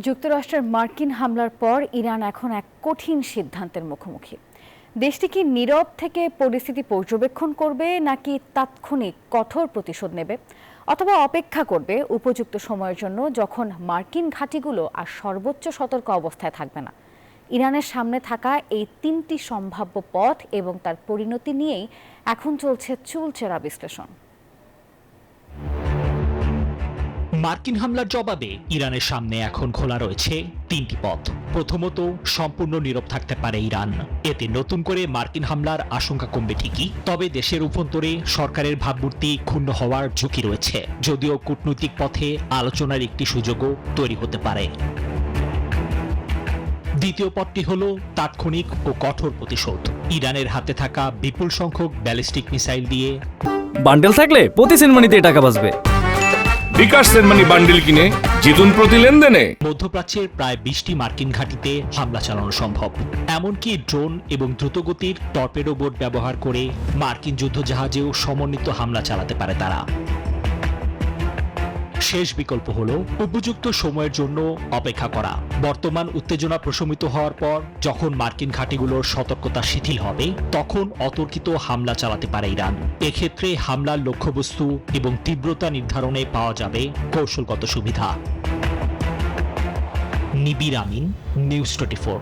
যুক্তরাষ্ট্রের মার্কিন হামলার পর ইরান এখন এক কঠিন সিদ্ধান্তের মুখোমুখি। দেশটি কি নীরব থেকে পরিস্থিতি পর্যবেক্ষণ করবে, নাকি তাৎক্ষণিক কঠোর প্রতিশোধ নেবে, অথবা অপেক্ষা করবে উপযুক্ত সময়ের জন্য, যখন মার্কিন ঘাঁটিগুলো আর সর্বোচ্চ সতর্ক অবস্থায় থাকবে না? ইরানের সামনে থাকা এই তিনটি সম্ভাব্য পথ এবং তার পরিণতি নিয়েই এখন চলছে চুলচেরা বিশ্লেষণ। মার্কিন হামলার জবাবে ইরানের সামনে এখন খোলা রয়েছে তিনটি পথ। প্রথমত, সম্পূর্ণ নীরব থাকতে পারে ইরান। এতে নতুন করে মার্কিন হামলার আশঙ্কা কমবে ঠিকই, তবে দেশের অভ্যন্তরে সরকারের ভাবমূর্তি ক্ষুণ্ণ হওয়ার ঝুঁকি রয়েছে, যদিও কূটনৈতিক পথে আলোচনার একটি সুযোগও তৈরি হতে পারে। দ্বিতীয় পথটি হল তাৎক্ষণিক ও কঠোর প্রতিশোধ। ইরানের হাতে থাকা বিপুল সংখ্যক ব্যালিস্টিক মিসাইল দিয়ে বান্ডেল থাকলে প্রতি সেনমানিতে টাকা বাঁচবে। বিকাশ সেনমানি বান্ডেল কিনে জিতুন প্রতি লেনদেনে। মধ্যপ্রাচ্যের প্রায় 20টি মার্কিন ঘাঁটিতে হামলা চালানো সম্ভব। এমনকি ড্রোন এবং দ্রুতগতির টর্পেডো বোট ব্যবহার করে মার্কিন যুদ্ধজাহাজেও সমন্বিত হামলা চালাতে পারে তারা। শেষ বিকল্প হলো উপযুক্ত সময়ের জন্য অপেক্ষা করা। বর্তমান উত্তেজনা প্রশমিত হওয়ার পর যখন মার্কিন ঘাঁটিগুলোর সতর্কতা শিথিল হবে, তখন অতর্কিত হামলা চালাতে পারে ইরান। এক্ষেত্রে হামলার লক্ষ্যবস্তু এবং তীব্রতা নির্ধারণে পাওয়া যাবে কৌশলগত সুবিধা। নিবির আমিন, নিউজ 24।